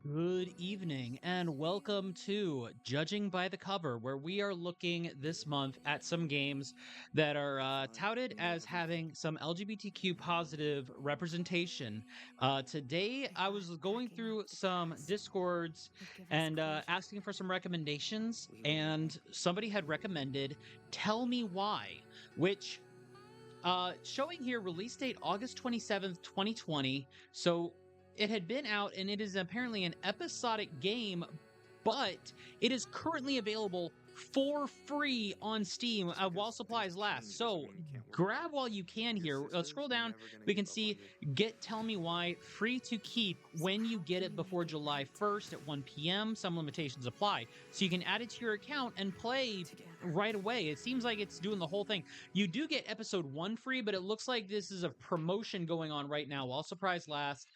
Good evening, and welcome to Judging by the Cover, where we are looking this month at some games that are touted as having some LGBTQ positive representation. Today, I was going through some Discords and asking for some recommendations, and somebody had recommended Tell Me Why, which showing here release date August 27th, 2020. So it had been out and it is apparently an episodic game, but it is currently available for free on Steam while supplies last. So grab while you can here. Scroll down. We can see Get Tell Me Why free to keep when you get it before July 1st at 1 p.m. Some limitations apply. So you can add it to your account and play right away. It seems like it's doing the whole thing. You do get episode 1 free, but it looks like this is a promotion going on right now while supplies last.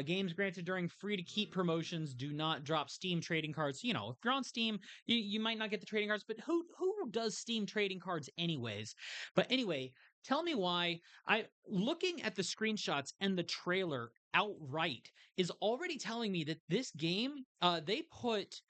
Games granted during free to keep promotions do not drop Steam trading cards. You know, if you're on Steam, you might not get the trading cards, but who does Steam trading cards anyways? But anyway, tell me why. I looking at the screenshots and the trailer outright is already telling me that this game they put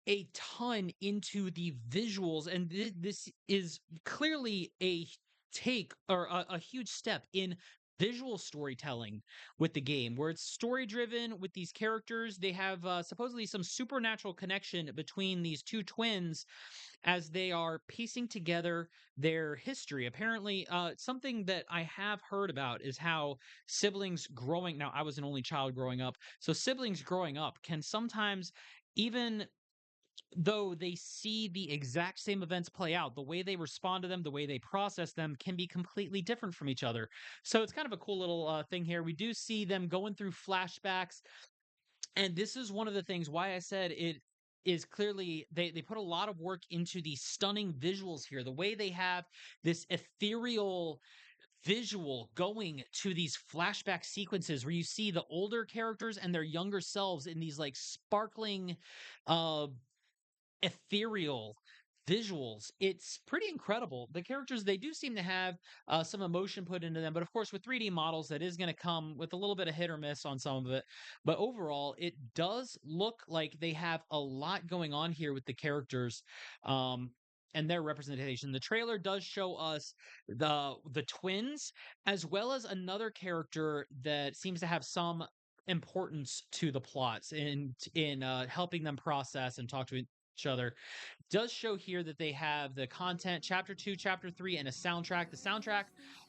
a ton into the visuals, and this is clearly a take or a huge step in visual storytelling with the game, where it's story driven with these characters. They have supposedly some supernatural connection between these two twins as they are piecing together their history. Apparently, something that I have heard about is how siblings growing, now I was an only child growing up, so siblings growing up can sometimes, even though they see the exact same events play out, the way they respond to them, the way they process them can be completely different from each other. So it's kind of a cool little thing here. We do see them going through flashbacks, and this is one of the things why I said it is clearly they put a lot of work into the stunning visuals here. The way they have this ethereal visual going to these flashback sequences where you see the older characters and their younger selves in these like sparkling uh ethereal visuals. It's pretty incredible. The characters, they do seem to have some emotion put into them, but of course with 3D models that is going to come with a little bit of hit or miss on some of it. But overall it does look like they have a lot going on here with the characters and their representation. The trailer does show us the twins, as well as another character that seems to have some importance to the plots in helping them process and talk to each other. Does show here that they have the content chapter 2, chapter 3, and a soundtrack. The soundtrack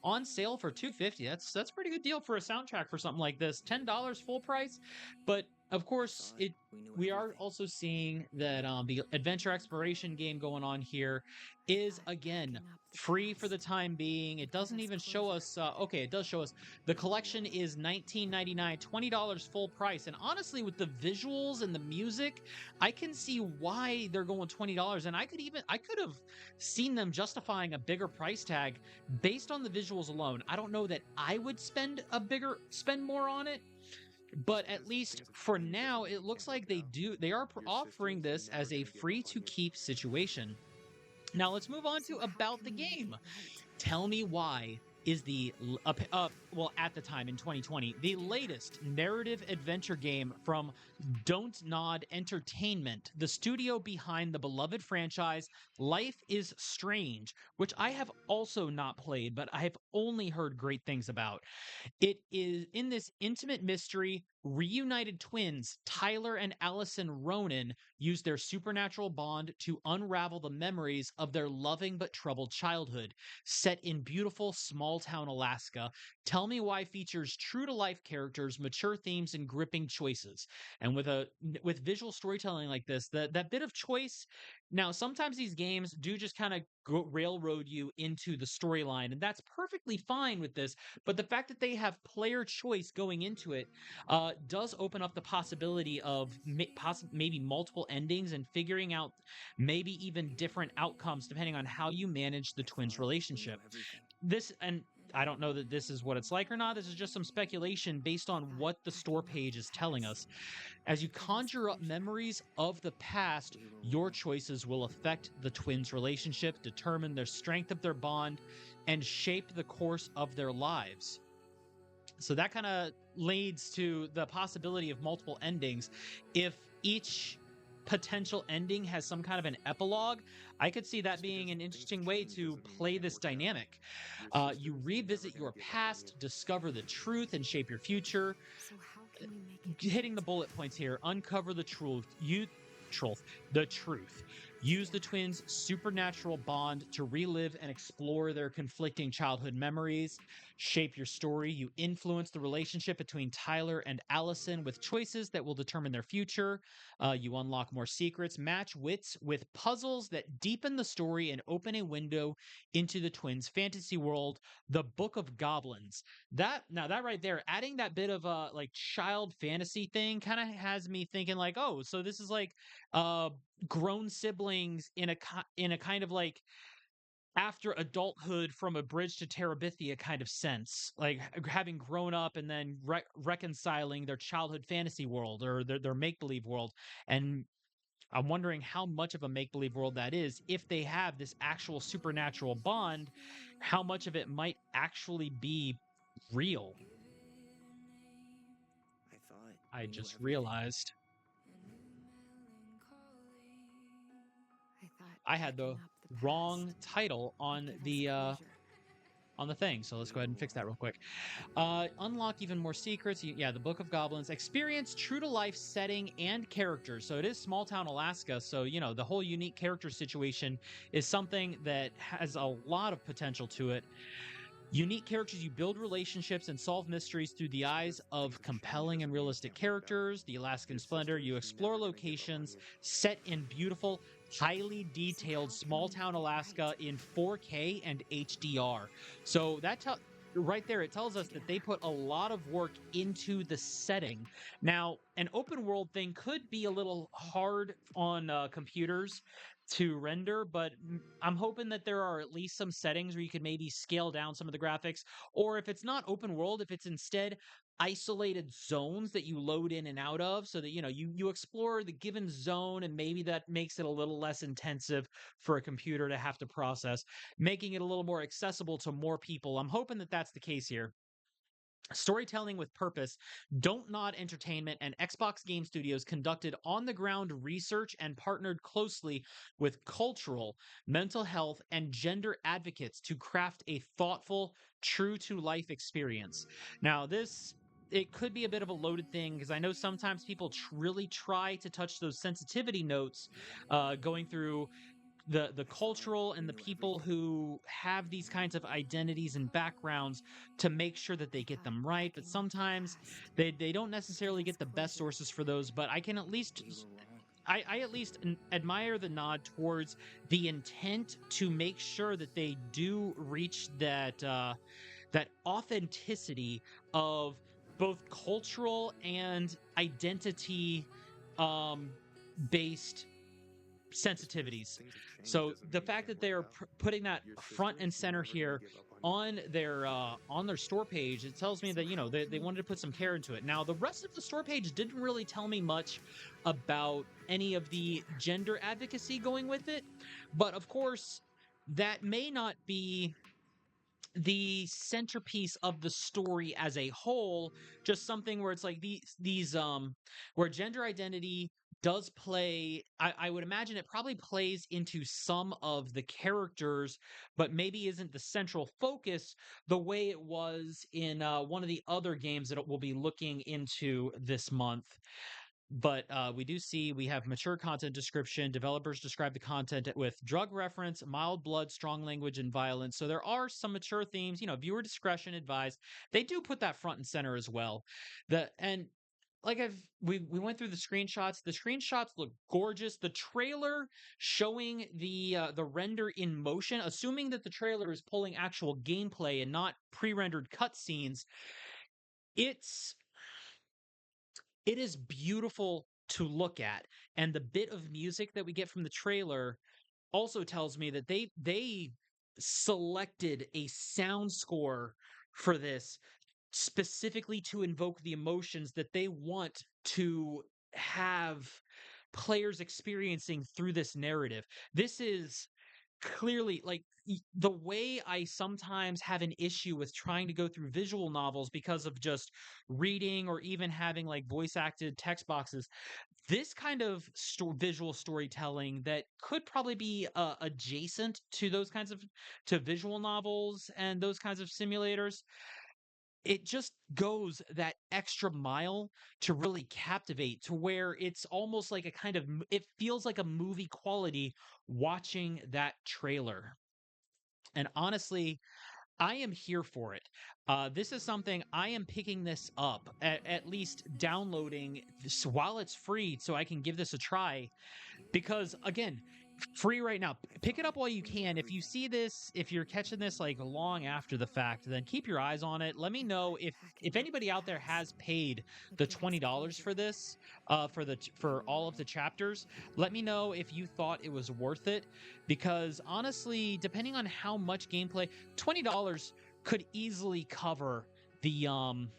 on sale for 250. That's a pretty good deal for a soundtrack for something like this. $10 full price. But of course, it we are also seeing that the adventure exploration game going on here is again free for the time being. It doesn't even show us okay, it does show us the collection is $19.99, $20 full price. And honestly, with the visuals and the music, I can see why they're going $20. And I could have seen them justifying a bigger price tag based on the visuals alone. I don't know that I would spend more on it, but at least for now it looks like they are offering this as a free to keep situation. Now let's move on to about the game. Tell Me Why is well, at the time in 2020, the latest narrative adventure game from Don't Nod Entertainment, the studio behind the beloved franchise Life is Strange, which I have also not played, but I have only heard great things about. It is in this intimate mystery. Reunited twins Tyler and Allison Ronan use their supernatural bond to unravel the memories of their loving but troubled childhood. Set in beautiful small town Alaska, Tell Me Why features true to life characters, mature themes, and gripping choices. And with visual storytelling like this, that bit of choice. Now, sometimes these games do just kind of railroad you into the storyline, and that's perfectly fine with this. But the fact that they have player choice going into it does open up the possibility of maybe multiple endings and figuring out maybe even different outcomes depending on how you manage the twins' relationship. This, and I don't know that this is what it's like or not. This is just some speculation based on what the store page is telling us. As you conjure up memories of the past, your choices will affect the twins' relationship, determine the strength of their bond, and shape the course of their lives. So that kind of leads to the possibility of multiple endings. If each potential ending has some kind of an epilogue, I could see that being an interesting way to play this dynamic. You revisit your past, discover the truth, and shape your future. So how can you make it Hitting the fit? bullet points here, uncover the truth, the truth. Use the twins' supernatural bond to relive and explore their conflicting childhood memories. Shape your story. You influence the relationship between Tyler and Allison with choices that will determine their future. You unlock more secrets. Match wits with puzzles that deepen the story and open a window into the twins' fantasy world, the Book of Goblins. That right there, adding that bit of a like child fantasy thing kind of has me thinking like, oh, so this is like uh grown siblings in a kind of like after adulthood from a bridge to Terabithia kind of sense, like having grown up and then reconciling their childhood fantasy world or their make believe world. And I'm wondering how much of a make believe world that is. If they have this actual supernatural bond, how much of it might actually be real? I thought I we knew just everything. realized I thought I had picking the up the wrong past title would give us closure. on the thing. So let's We go ahead were and fix that real wrong. quick. Unlock even more secrets. Yeah, the Book of Goblins. Experience true to life setting and characters. So it is small town Alaska. So, the whole unique character situation is something that has a lot of potential to it. Unique characters, you build relationships and solve mysteries through the Just eyes because things of have changed compelling and doesn't mean we realistic can't work it out. characters. The Alaskan Your Splendor, you sister's explore never gonna give up on locations you. set in beautiful, highly So detailed how can small we town make it Alaska right in 4K and HDR. So right there, it tells us that they together? put a lot of work into the setting. Now, an open world thing could be a little hard on computers to render, but I'm hoping that there are at least some settings where you could maybe scale down some of the graphics, or if it's not open world, if it's instead isolated zones that you load in and out of so that you explore the given zone, and maybe that makes it a little less intensive for a computer to have to process, making it a little more accessible to more people. I'm hoping that that's the case here. Storytelling with Purpose, Don't Nod Entertainment, and Xbox Game Studios conducted on the ground research and partnered closely with cultural, mental health, and gender advocates to craft a thoughtful, true to life experience. Now, it could be a bit of a loaded thing because I know sometimes people really try to touch those sensitivity notes, going through the I thought cultural we and the knew people everything. who have these kinds of identities and backgrounds to make sure that I they get thought them right, but picking up the sometimes past they don't would give necessarily us get the best closure. sources for those. But I can at least We were wrong. I at least admire the nod towards the intent to make sure that they do reach that authenticity of both cultural and identity um based sensitivities. Just because things have So changed doesn't the mean we fact can't that work it they're out. putting that Your front and sister's center never gonna here give up on you. on their store page, it tells me So that how they, can they we wanted to make put it some care right into it. Now the rest of the store page didn't really tell me much about any of the together? gender advocacy going with it, but of course that may not be the centerpiece of the story as a whole, just something where it's like these where gender identity does play. I would imagine it probably plays into some of the characters, but maybe isn't the central focus the way it was in one of the other games that we'll be looking into this month. But we do see we have mature content description. Developers describe the content with drug reference, mild blood, strong language, and violence. So there are some mature themes. Viewer discretion advised. They do put that front and center as well. The and like we went through the screenshots. The screenshots look gorgeous. The trailer showing the render in motion, assuming that the trailer is pulling actual gameplay and not pre-rendered cutscenes. It's it is beautiful to look at, and the bit of music that we get from the trailer also tells me that they selected a sound score for this specifically to invoke the emotions that they want to have players experiencing through this narrative. This is clearly like the way I sometimes have an issue with trying to go through visual novels because of just reading or even having like voice acted text boxes. This kind of visual storytelling that could probably be adjacent to those kinds of to visual novels and those kinds of simulators, it just goes that extra mile to really captivate to where it's almost like a kind of it feels like a movie quality watching that trailer. And honestly, I am here for it. This is something I am picking this up, at least downloading this while it's free so I can give this a try because again, free right now. Pick it up while you can. If you see this, if you're catching this like long after the fact, then keep your eyes on it. Let me I know thought if packing up the anybody out there past has paid would the give us $20 closure. for this, for all of the chapters. Let me know if you thought it was worth it, because honestly, depending on how much gameplay, $20 could easily cover the um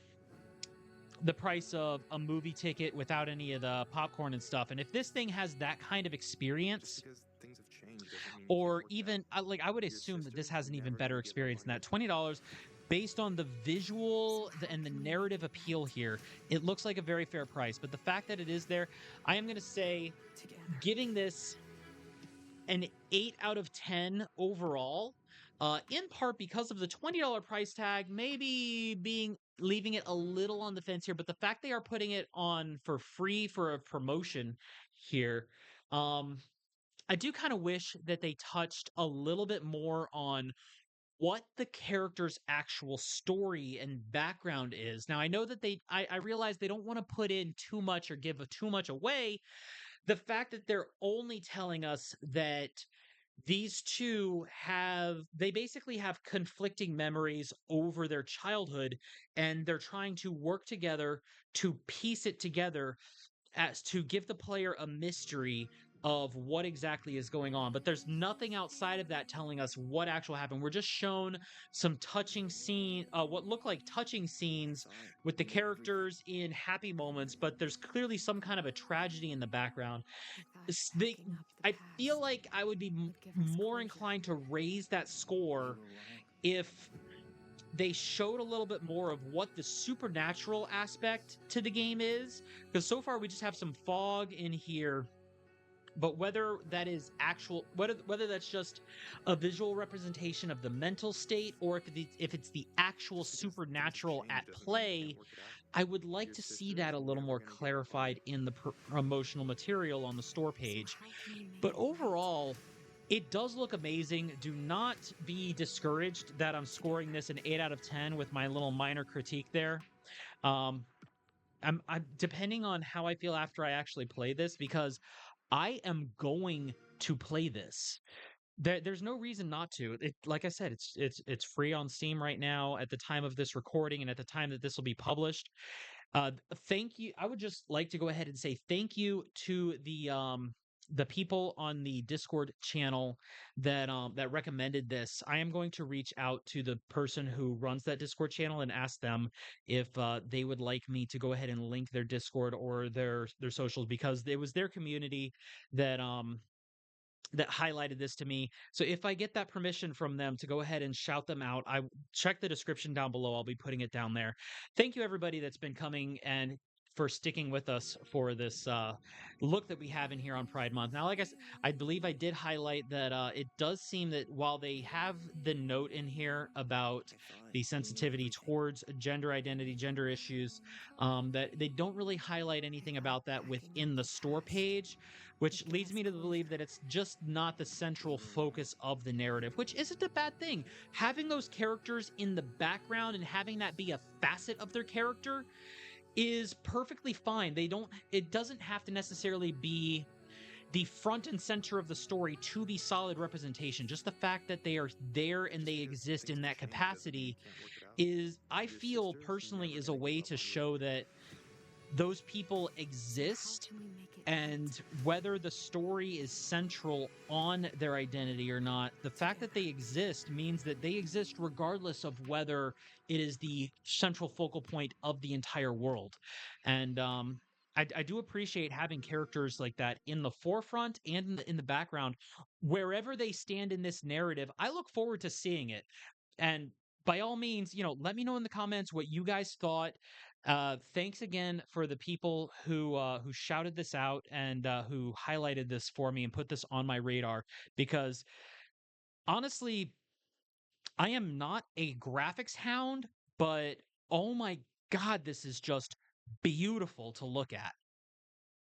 the price of a movie ticket without any of the popcorn and stuff. And if this thing has that kind of Just experience, because things have changed doesn't mean you can't or work it out. even like I would Your assume that this sister's has an even never better gonna get love experience than like that this. $20 based on the So visual how and the can we make narrative it appeal right? here. It looks like a very fair price, but the fact that it is there, I am going to say Together. giving this an 8 out of 10 overall, in part because of the $20 price tag, maybe being leaving it a little on the fence here, but the fact they are putting it on for free for a promotion here, um, I do kind of wish that they touched a little bit more on what the character's actual story and background is. Now, I know that I realize they don't want to put in too much or give too much away. The fact that they're only telling us that these two they basically have conflicting memories over their childhood, and they're trying to work together to piece it together as to give the player a mystery of what exactly is going on. But there's nothing outside of that telling us what actually happened. We're just shown some touching what look like touching I scenes saw it. with the You knew everything. characters in happy moments, but there's clearly some kind of a tragedy in the background. I thought They packing up the I feel past like I would be would give us more closure. inclined to raise that You score were wrong. if they showed a little bit more of what the supernatural aspect to the game is, because so far we just have some fog in here. But whether that is actual, whether that's just a visual representation of the mental state, or if it's the actual Just because things have supernatural at changed doesn't mean you can't play, work it out. I would like Your to see sister's that a little never more gonna get love like clarified in the promotional material on the store So page. how can we make But it right? overall, it does look amazing. Do not be discouraged that I'm scoring this an 8 out of 10 with my little minor critique there. Um, I'm depending on how I feel after I actually play this, because I am going to play this. There's no reason not to. Like I said, it's free on Steam right now at the time of this recording and at the time that this will be published. Thank you. I would just like to go ahead and say thank you to the people on the Discord channel that recommended this. I am going to reach out to the person who runs that Discord channel and ask them if they would like me to go ahead and link their Discord or their socials, because it was their community that that highlighted this to me. So if I get that permission from them to go ahead and shout them out, I check the description down below. I'll be putting it down there. Thank you everybody that's been coming and for sticking with us for this look that we have in here on Pride Month. Now, like I believe I did highlight that it does seem that while they have the note in here about I thought the you knew sensitivity everything. towards gender identity, gender issues, that they don't really highlight I anything thought about that packing up within the the store past page, which would give leads us me to believe closure. that it's just not the central You were wrong. focus of the narrative, which isn't a bad thing. Having those characters in the background and having that be a facet of their character is perfectly fine. It doesn't have to necessarily be the front and center of the story to be solid representation. Just the fact that they are there and Just they because exist things in have that changed doesn't mean you capacity can't work it out. is, I Your feel sister's personally, never is a gonna get way love to like this. show that those people So how exist, can we make it right? and whether the story is central on their identity or not, the fact that Together. they exist means that they exist regardless of whether it is the central focal point of the entire world. And I do appreciate having characters like that in the forefront and in the background. Wherever they stand in this narrative, I look forward to seeing it. And by all means, let me know in the comments what you guys thought. Thanks again for the people who shouted this out and who highlighted this for me and put this on my radar. Because honestly, I am not a graphics hound, but oh my god, this is just beautiful to look at.